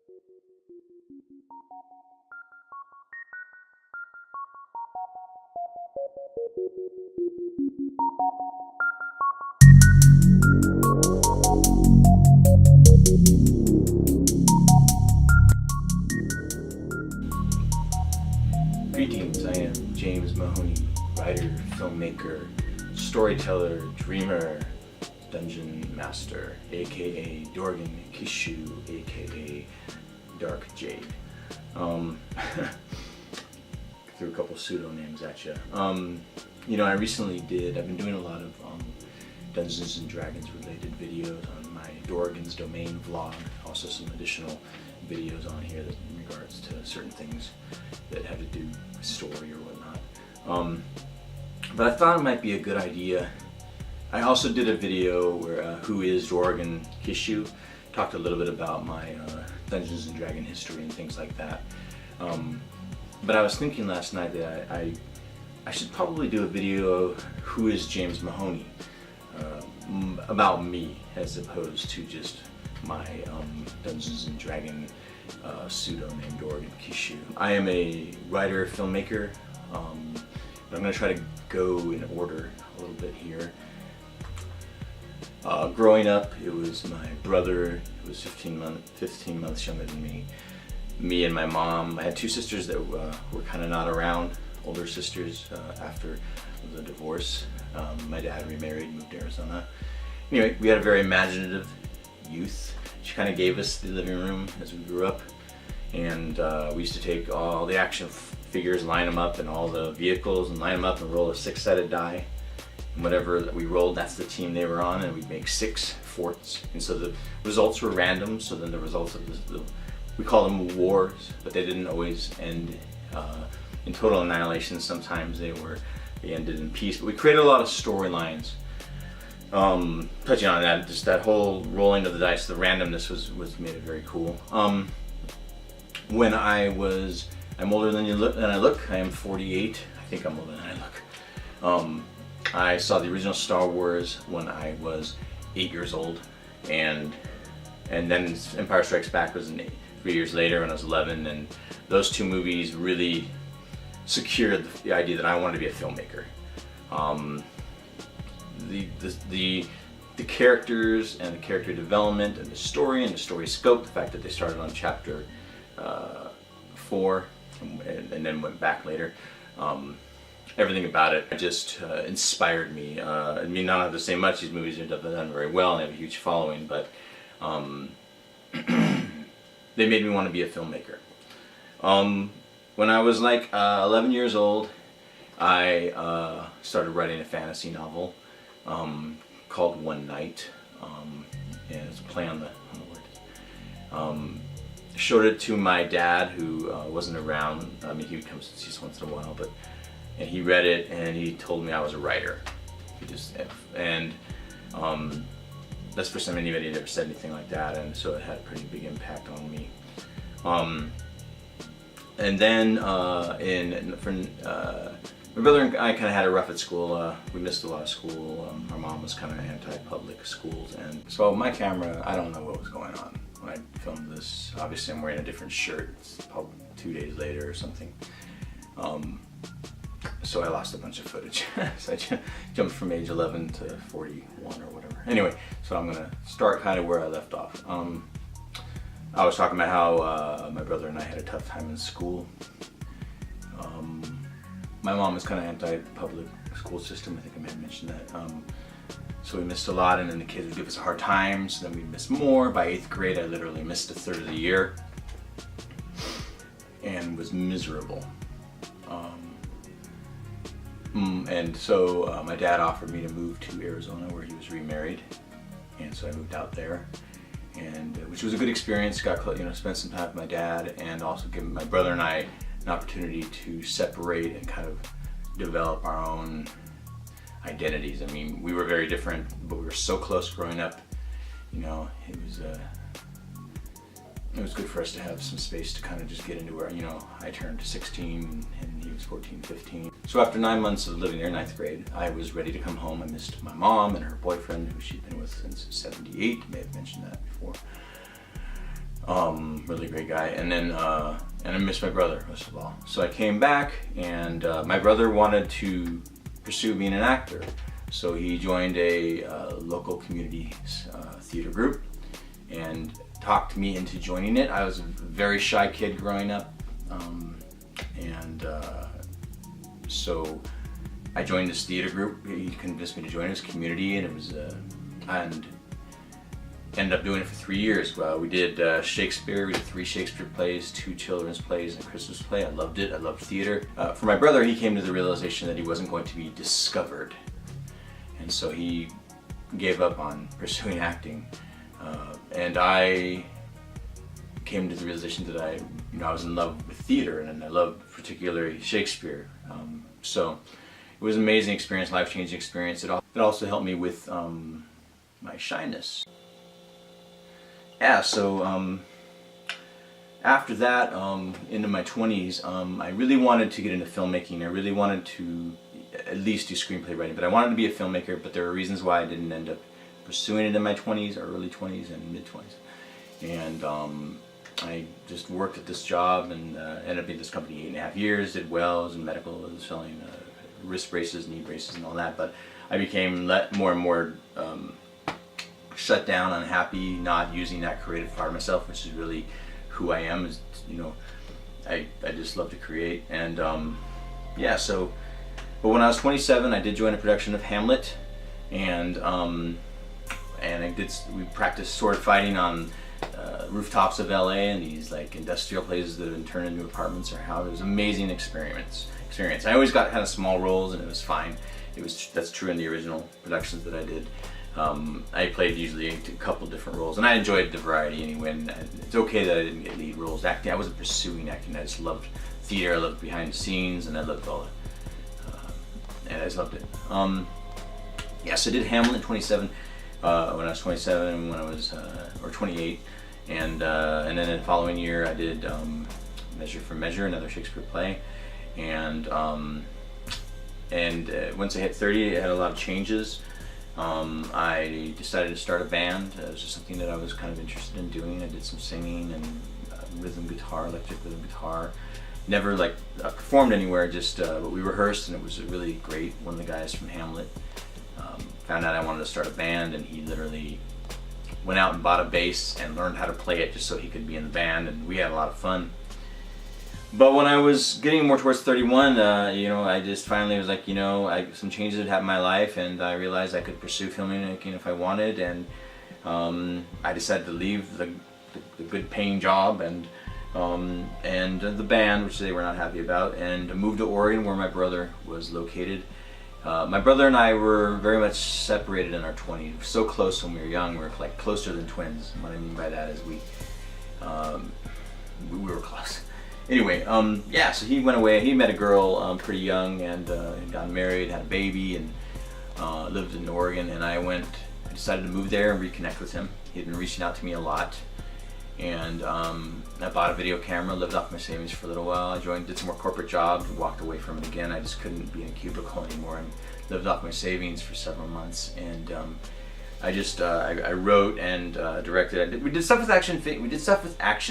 Greetings, I am James Mahoney, writer, filmmaker, storyteller, dreamer, dungeon master, aka Dorgan Kishu, aka Dark Jade. Threw a couple pseudonames at you. You know, I've been doing a lot of Dungeons and Dragons related videos on my Dorgan's Domain vlog, also some additional videos on here that in regards to certain things that have to do with story or whatnot. But I thought it might be a good idea. I also did a video where Who is Dorgan Kishu? Talked a little bit about my Dungeons and Dragon history and things like that. But I was thinking last night that I should probably do a video of Who is James Mahoney? About me, as opposed to just my Dungeons and Dragon pseudonym Dorgan Kishu. I am a writer, filmmaker, but I'm going to try to go in order a little bit here. Growing up, it was my brother who was 15 months younger than me. Me and my mom. I had two sisters that were kind of not around, older sisters after the divorce. My dad remarried, moved to Arizona. Anyway, we had a very imaginative youth. She kind of gave us the living room as we grew up, and we used to take all the action figures, line them up, and all the vehicles, and line them up and roll a six-sided die. And whatever that we rolled, that's the team they were on, and we'd make 6 forts. And so the results were random, so then the results of we call them wars, but they didn't always end in total annihilation. Sometimes they ended in peace, but we created a lot of storylines. Touching on that, just that whole rolling of the dice, the randomness was made it very cool. When I'm older than I look. I am 48. I think I'm older than I look. I saw the original Star Wars when I was 8 years old, and then Empire Strikes Back was 3 years later when I was 11, and those two movies really secured the idea that I wanted to be a filmmaker. The characters and the character development and the story scope, the fact that they started on chapter 4 and then went back later, everything about it just inspired me. I mean, not to say much, these movies have done very well and they have a huge following, but they made me want to be a filmmaker. When I was like 11 years old, I started writing a fantasy novel called One Night, and it's a play on the word. Showed it to my dad, who wasn't around. I mean, he would come see us once in a while, and he read it and he told me I was a writer. That's the first time anybody had ever said anything like that, and so it had a pretty big impact on me. And then my brother and I kind of had it rough at school. We missed a lot of school. Our mom was kind of anti-public schools, and so my camera, I don't know what was going on when I filmed this. Obviously I'm wearing a different shirt. It's probably 2 days later or something. So I lost a bunch of footage. So I jumped from age 11 to 41 or whatever. Anyway, so I'm gonna start kind of where I left off. I was talking about how my brother and I had a tough time in school. My mom was kind of anti-public school system. I think I may have mentioned that. So we missed a lot, and then the kids would give us a hard time, so then we'd miss more. By 8th grade, I literally missed a third of the year and was miserable. And so my dad offered me to move to Arizona, where he was remarried, and so I moved out there, and which was a good experience. Spent some time with my dad, and also given my brother and I an opportunity to separate and kind of develop our own identities. I mean, we were very different, but we were so close growing up. You know, it was good for us to have some space to kind of just get into where, you know, I turned 16 and he was 14, 15. So after 9 months of living there, 9th grade, I was ready to come home. I missed my mom and her boyfriend, who she'd been with since '78. I may have mentioned that before. Really great guy. And then and I missed my brother most of all. So I came back, and my brother wanted to pursue being an actor. So he joined a local community theater group and talked me into joining it. I was a very shy kid growing up, so I joined this theater group. He convinced me to join his community, and it was and ended up doing it for 3 years. We did Shakespeare. We did 3 Shakespeare plays, 2 children's plays, and a Christmas play. I loved it. I loved theater. For my brother, he came to the realization that he wasn't going to be discovered, and so he gave up on pursuing acting. And I came to the realization that I was in love with theater, and I loved particularly Shakespeare. So it was an amazing experience, life-changing experience. It also helped me with my shyness. Yeah, so after that, into my 20s, I really wanted to get into filmmaking. I really wanted to at least do screenplay writing, but I wanted to be a filmmaker, but there were reasons why I didn't end up pursuing it in my 20s, or early 20s and mid 20s. And I just worked at this job and ended up in this company 8.5 years, did well, was in medical, was selling wrist braces, knee braces and all that, but I became more and more shut down, unhappy, not using that creative part of myself, which is really who I am. Is, I just love to create. And yeah, so, but when I was 27, I did join a production of Hamlet, and we practiced sword fighting on rooftops of LA, and these like industrial places that have been turned into apartments or houses. It was an amazing experience. I always got kind of small roles, and it was fine. That's true in the original productions that I did. I played usually a couple different roles, and I enjoyed the variety anyway. And it's okay that I didn't get lead roles. Acting, I wasn't pursuing acting. I just loved theater. I loved behind the scenes, and I loved all and I just loved it. Yeah, so I did Hamlet in 27 when I was 27, and when I was or 28, and then the following year I did Measure for Measure, another Shakespeare play, and once I hit 30, I had a lot of changes. I decided to start a band. It was just something that I was kind of interested in doing. I did some singing and rhythm guitar, electric rhythm guitar. Never like performed anywhere, just but we rehearsed, and it was really great. One of the guys from Hamlet found out I wanted to start a band, and he literally went out and bought a bass and learned how to play it just so he could be in the band, and we had a lot of fun. But when I was getting more towards 31, I just finally was like, some changes had happened in my life, and I realized I could pursue filmmaking if I wanted, and I decided to leave the good paying job and the band, which they were not happy about, and moved to Oregon, where my brother was located. My brother and I were very much separated in our 20s. So close when we were young. We were like closer than twins. What I mean by that is we were close. Anyway, yeah, so he went away. He met a girl pretty young, and got married, had a baby, and lived in Oregon. And I decided to move there and reconnect with him. He had been reaching out to me a lot. And I bought a video camera, lived off my savings for a little while. I did some more corporate jobs, walked away from it again. I just couldn't be in a cubicle anymore, and lived off my savings for several months. And I wrote and directed. We did stuff with action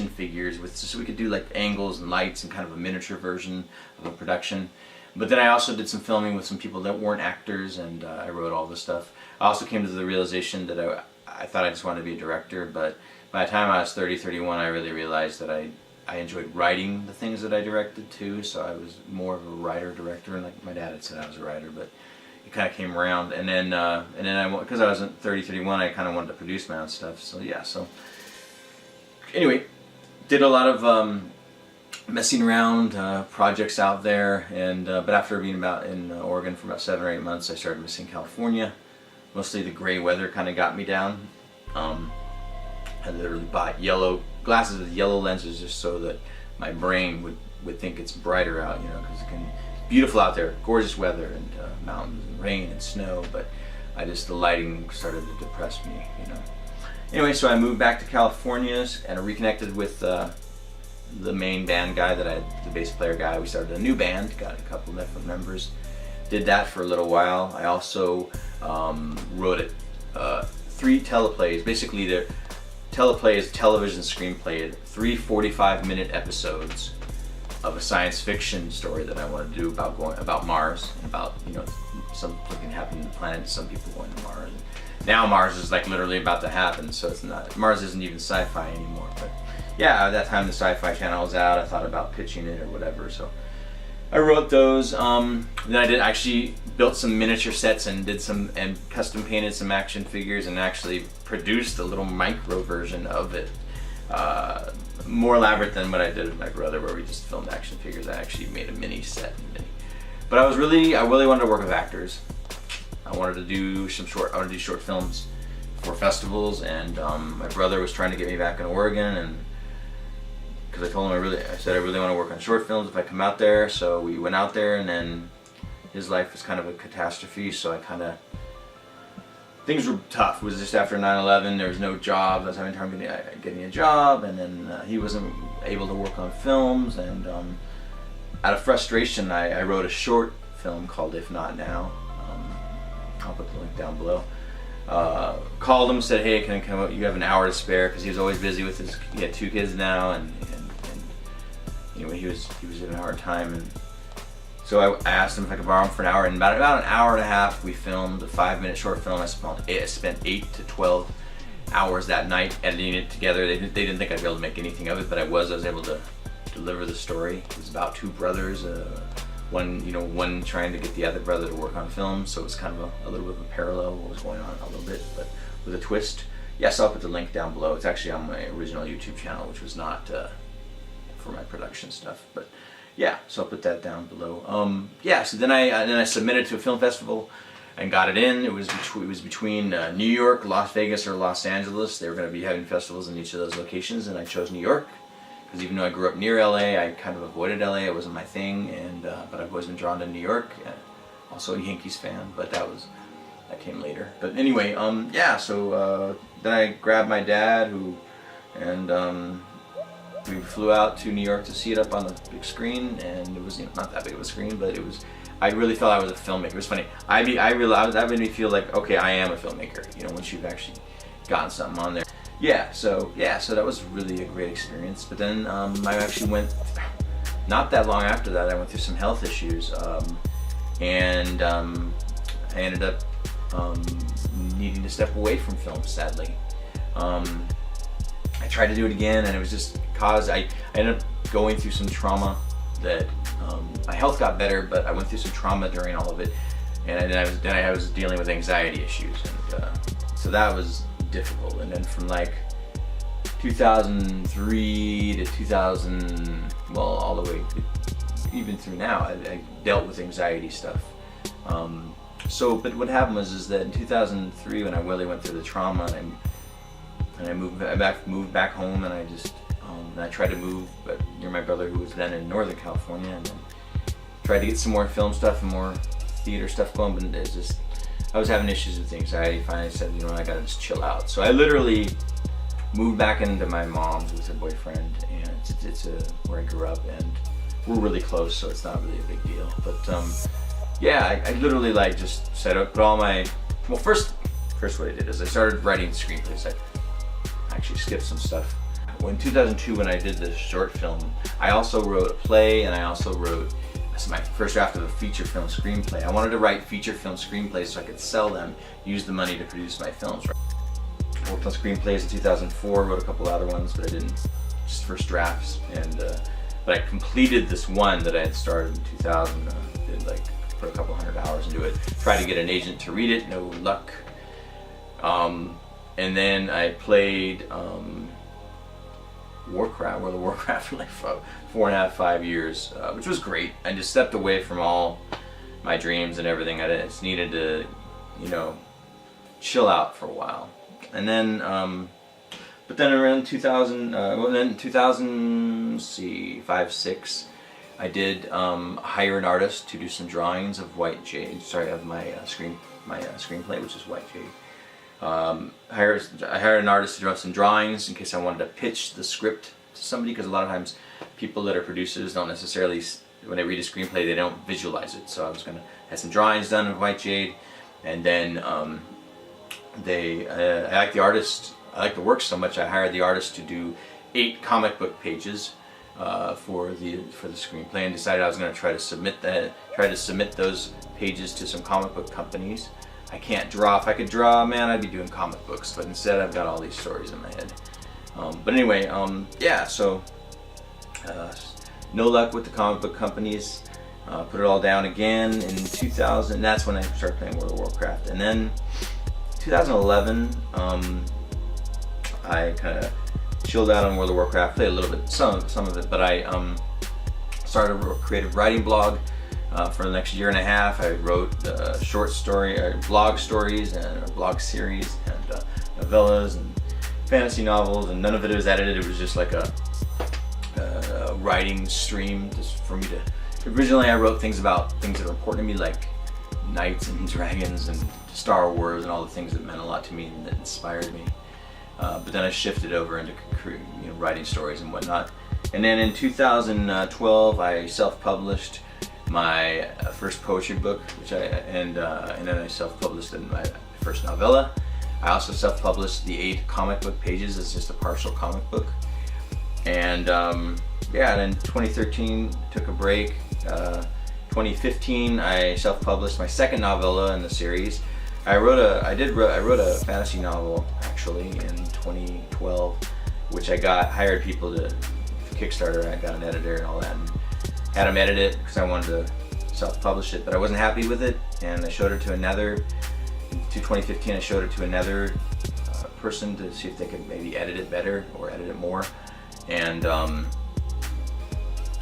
figures, so we could do like angles and lights and kind of a miniature version of a production. But then I also did some filming with some people that weren't actors, and I wrote all this stuff. I also came to the realization that I thought I just wanted to be a director, but by the time I was 30, 31, I really realized that I enjoyed writing the things that I directed too, so I was more of a writer-director, and like my dad had said I was a writer, but it kind of came around. And then because I was 30, 31, I kind of wanted to produce my own stuff, so yeah, so anyway, did a lot of messing around, projects out there, and but after being in Oregon for about 7 or 8 months, I started missing California. Mostly the gray weather kind of got me down. I literally bought glasses with yellow lenses just so that my brain would think it's brighter out, because it can be beautiful out there, gorgeous weather, and mountains and rain and snow, but the lighting started to depress me, Anyway, so I moved back to California and I reconnected with the main band guy the bass player guy. We started a new band, got a couple of different members, did that for a little while. I also wrote 3 teleplays, basically teleplay is television screenplay, 3 45-minute episodes of a science fiction story that I want to do about Mars, about, you know, something can happen to the planet, some people going to Mars. Now Mars is like literally about to happen, so it's not, Mars isn't even sci-fi anymore. But yeah, at that time the Sci-Fi Channel was out, I thought about pitching it or whatever, so I wrote those. Then I actually built some miniature sets and did some, and custom painted some action figures, and actually produced a little micro version of it. More elaborate than what I did with my brother, where we just filmed action figures. I actually made a mini set. But I really wanted to work with actors. I wanted to do short films for festivals, and my brother was trying to get me back in Oregon, and because I told him I said I really want to work on short films if I come out there. So we went out there, and then his life was kind of a catastrophe, so things were tough. It was just after 9/11, there was no job. I was having time getting a job, and then he wasn't able to work on films, and out of frustration, I wrote a short film called If Not Now. I'll put the link down below. Called him, said, hey, can I come out? You have an hour to spare, because he was always busy with he had 2 kids now, and anyway, he was having a hard time, and so I asked him if I could borrow him for an hour, and about an hour and a half we filmed a 5-minute short film. I spent 8 to 12 hours that night editing it together. They didn't think I'd be able to make anything of it, but I was able to deliver the story. It was about 2 brothers, one trying to get the other brother to work on film, so it was kind of a little bit of a parallel what was going on a little bit, but with a twist. Yes, I'll put the link down below. It's actually on my original YouTube channel, which was not for my production stuff, but yeah, so I'll put that down below. Yeah, so then I submitted to a film festival and got it in. It was between New York, Las Vegas, or Los Angeles. They were going to be having festivals in each of those locations, and I chose New York because even though I grew up near LA, I kind of avoided LA. It wasn't my thing, and but I've always been drawn to New York. Also a Yankees fan, but that came later. But anyway, yeah. So then I grabbed my dad, we flew out to New York to see it up on the big screen, and it was not that big of a screen, but it was. I really felt I was a filmmaker. It was funny. I realized that made me feel like, okay, I am a filmmaker. You know, once you've actually gotten something on there. Yeah. So that was really a great experience. But then I actually went. Not that long after that, I went through some health issues, and I ended up needing to step away from film. Sadly. I tried to do it again, and it was just cause I ended up going through some trauma that my health got better, but I went through some trauma during all of it, and then I was dealing with anxiety issues, and so that was difficult. And then from like 2003 to 2000, well, all the way even through now, I dealt with anxiety stuff. But what happened was that in 2003, when I really went through the trauma, and I moved back home, and I tried to move, but near my brother, who was then in Northern California, and then tried to get some more film stuff and more theater stuff going, but I was having issues with anxiety. Finally I said, you know, I gotta just chill out. So I literally moved back into my mom's with her boyfriend, and it's where I grew up, and we're really close, so it's not really a big deal. But yeah, I literally like just set up, put all my, well, first what I did is I started writing screenplays. I actually skipped some stuff. In 2002, when I did this short film, I also wrote a play, and I also wrote my first draft of a feature film screenplay. I wanted to write feature film screenplays so I could sell them, use the money to produce my films. I worked on screenplays in 2004, wrote a couple other ones, but I didn't, just first drafts. And but I completed this one that I had started in 2000. Put a couple hundred hours into it. Tried to get an agent to read it, no luck. And then I played World of Warcraft for like 4.5, 5 years, which was great. I just stepped away from all my dreams and everything. I just needed to, you know, chill out for a while. And then, but then around 2005, 6, I did hire an artist to do some drawings of White Jade. Sorry, of my screenplay, which is White Jade. I hired an artist to draw some drawings in case I wanted to pitch the script to somebody, because a lot of times people that are producers don't necessarily, when they read a screenplay, they don't visualize it. So I was gonna have some drawings done of White Jade, and then I liked the artist. I liked the work so much, I hired the artist to do 8 comic book pages for the screenplay, and decided I was going to try to submit those pages to some comic book companies. I can't draw. If I could draw, man, I'd be doing comic books, but instead I've got all these stories in my head. But anyway, yeah, so no luck with the comic book companies. Put it all down again in 2000. That's when I started playing World of Warcraft. And then 2011, I kind of chilled out on World of Warcraft, played a little bit, some of it, but I started a creative writing blog for the next year and a half. I wrote blog stories and a blog series and novellas and fantasy novels, and none of it was edited. It was just like a writing stream just for me to. Originally, I wrote things about things that are important to me, like knights and dragons and Star Wars and all the things that meant a lot to me and that inspired me. But then I shifted over into writing stories and whatnot. And then in 2012, I self-published my first poetry book, and then I self-published my first novella. I also self-published the 8 comic book pages as just a partial comic book. And yeah, and in 2013 took a break. 2015 I self-published my second novella in the series. I wrote a fantasy novel actually in 2012, which I hired people to Kickstarter. I got an editor and all that, and had them edit it because I wanted to self-publish it, but I wasn't happy with it, and I showed it to 2015 I showed it to another person to see if they could maybe edit it better or edit it more, and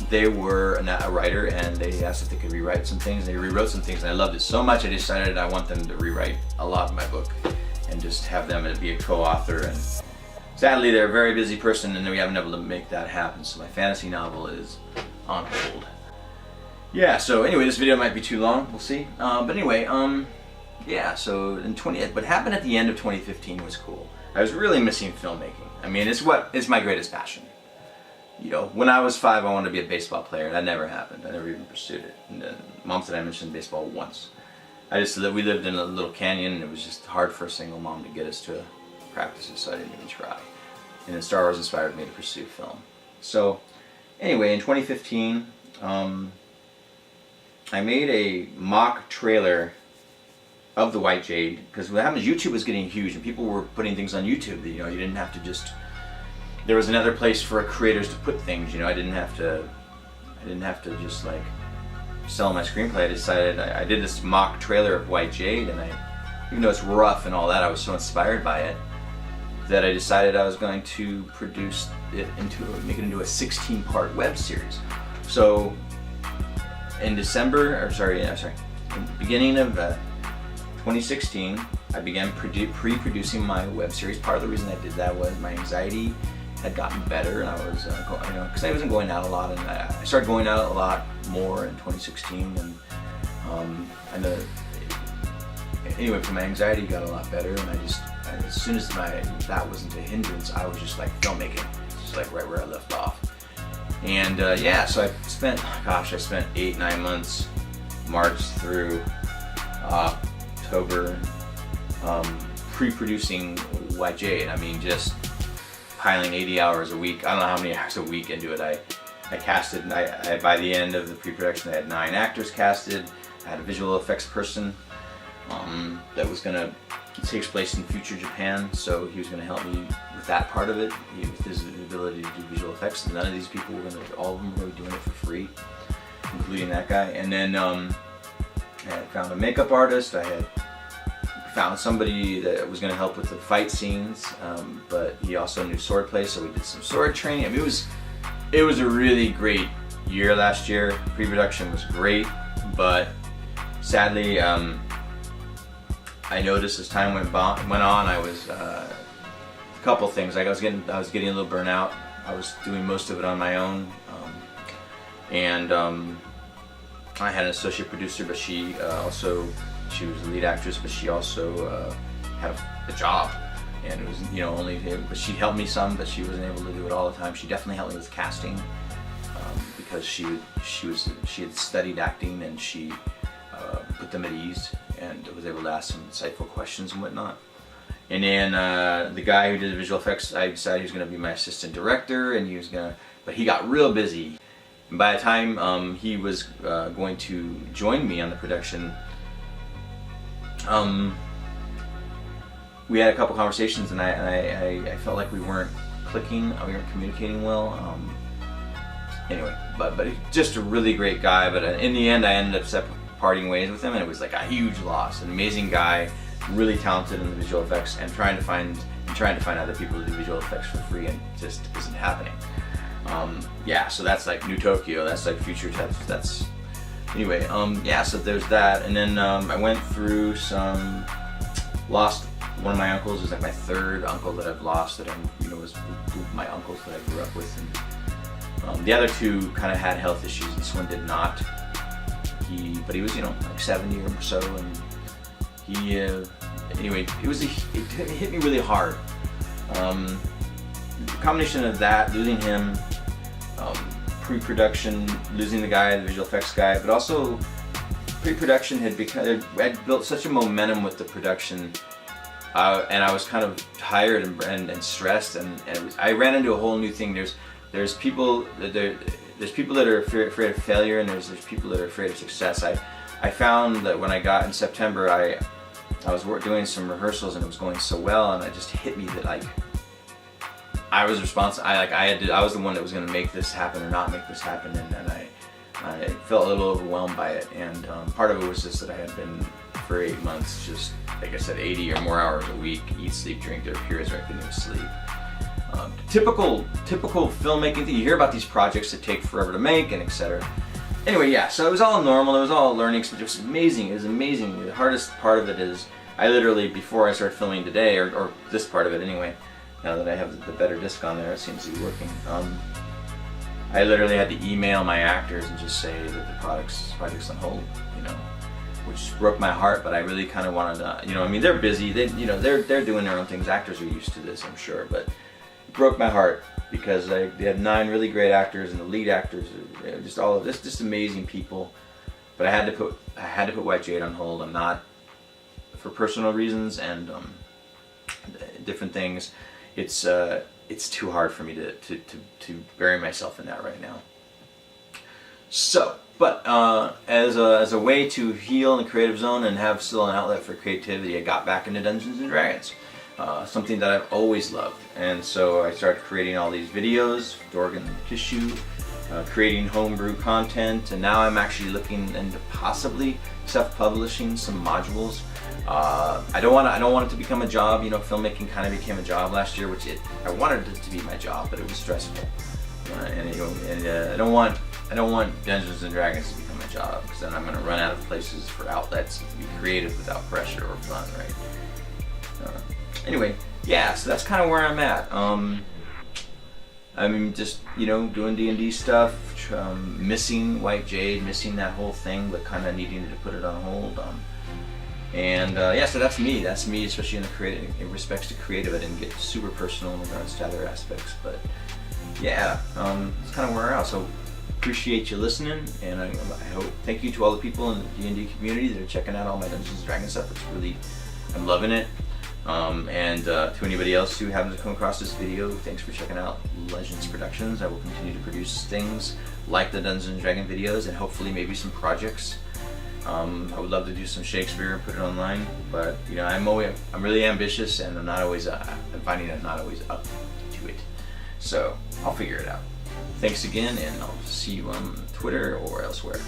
they were a writer, and they asked if they could rewrite some things. They rewrote some things, and I loved it so much I decided I want them to rewrite a lot of my book and just have them be a co-author. And sadly, they're a very busy person, and we haven't been able to make that happen, so my fantasy novel is on hold. Yeah, so anyway, this video might be too long, we'll see. But anyway, yeah, so what happened at the end of 2015 was cool. I was really missing filmmaking. I mean, it's my greatest passion. You know, when I was 5, I wanted to be a baseball player. That never happened. I never even pursued it. And then Mom said I mentioned baseball once. We lived in a little canyon, and it was just hard for a single mom to get us to practices, so I didn't even try. And then Star Wars inspired me to pursue film. So anyway, in 2015, I made a mock trailer of the White Jade, because what happened is YouTube was getting huge, and people were putting things on YouTube. You know, you didn't have to just. There was another place for creators to put things. You know, I didn't have to just like sell my screenplay. I decided I did this mock trailer of White Jade, and even though it's rough and all that, I was so inspired by it that I decided I was going to make it into a 16-part web series. So in in the beginning of 2016, I began pre-producing my web series. Part of the reason I did that was my anxiety had gotten better, and I was, because I wasn't going out a lot, and I started going out a lot more in 2016, and anyway, my anxiety got a lot better, and as soon as that wasn't a hindrance, I was just like filmmaking, just like right where I left off. And yeah, so I spent 8-9 months, March through October, pre-producing White Jade. I mean, just piling 80 hours a week. I don't know how many hours a week into it. I casted, by the end of the pre-production, I had 9 actors casted. I had a visual effects person that was going to take place in future Japan, so he was going to help me with that part of it, with his ability to do visual effects. None of these people all of them were going to be doing it for free, including that guy. And then I had found a makeup artist. I had found somebody that was going to help with the fight scenes, but he also knew swordplay, so we did some sword training. I mean, it was a really great year last year. Pre-production was great, but sadly, I noticed as time went on, I was a couple things. Like I was getting a little burnout. I was doing most of it on my own, and I had an associate producer, but she was the lead actress, but she also had a job, and it was but she helped me some, but she wasn't able to do it all the time. She definitely helped me with casting because she had studied acting, and she put them at ease and was able to ask some insightful questions and whatnot. And then the guy who did the visual effects, I decided he was going to be my assistant director, and but he got real busy. And by the time he was going to join me on the production, we had a couple conversations, and I felt like we weren't clicking, we weren't communicating well. Anyway, but he's just a really great guy. But in the end, I ended up parting ways with him, and it was like a huge loss. An amazing guy, really talented in the visual effects, and trying to find other people to do visual effects for free, and it just isn't happening. Yeah, so that's like New Tokyo. That's like future tests. That's anyway. Yeah, so there's that, and then I went through lost one of my uncles. Is like my third uncle that I've lost, that was my uncles that I grew up with. And the other two kind of had health issues. This one did not. But he was, like 70 or so, and he, anyway, it hit me really hard. The combination of that, losing him, pre-production, losing the guy, the visual effects guy, but also pre-production I'd built such a momentum with the production, and I was kind of tired and stressed, and I ran into a whole new thing. There's people that are afraid of failure, and there's people that are afraid of success. I found that when I got in September, I was doing some rehearsals, and it was going so well, and it just hit me that like I was responsible. I was the one that was going to make this happen or not make this happen, and I felt a little overwhelmed by it. And part of it was just that I had been for 8 months, just like I said, 80 or more hours a week, eat, sleep, drink. There were periods where I couldn't even sleep. Typical filmmaking thing. You hear about these projects that take forever to make, and etc. Anyway, yeah, so it was all normal. It was all learning experience. It was amazing. It was amazing. The hardest part of it is I literally, before I started filming today, or this part of it anyway, now that I have the better disc on there, it seems to be working. I literally had to email my actors and just say that the project's on hold, which broke my heart. But I really kind of wanted to, I mean, they're busy. They're doing their own things. Actors are used to this, I'm sure, but it broke my heart because they had 9 really great actors, and the lead actors are just all of this, just amazing people. But I had to put White Jade on hold. I'm not, for personal reasons and different things. It's too hard for me to bury myself in that right now. So, but as a way to heal in the creative zone and have still an outlet for creativity, I got back into Dungeons and Dragons, something that I've always loved. And so I started creating all these videos, Dorgan Kishu, creating homebrew content, and now I'm actually looking into possibly self-publishing some modules. I don't want it to become a job. Filmmaking kind of became a job last year, which I wanted it to be my job, but it was stressful. I don't want Dungeons and Dragons to become a job, because then I'm going to run out of places for outlets to be creative without pressure or fun, right? Anyway, yeah, so that's kind of where I'm at. I'm just, doing D&D stuff, missing White Jade, missing that whole thing, but kind of needing to put it on hold. Yeah, so that's me. That's me, especially in respects to creative. I didn't get super personal in regards to other aspects, but yeah, it's kind of where I'm at. So appreciate you listening, and I hope, thank you to all the people in the D&D community that are checking out all my Dungeons and Dragons stuff. It's really, I'm loving it. To anybody else who happens to come across this video, thanks for checking out Legends Productions. I will continue to produce things like the Dungeons and Dragons videos, and hopefully maybe some projects. I would love to do some Shakespeare and put it online, but I'm really ambitious, and I'm not always I'm finding I'm not always up to it. So I'll figure it out. Thanks again, and I'll see you on Twitter or elsewhere.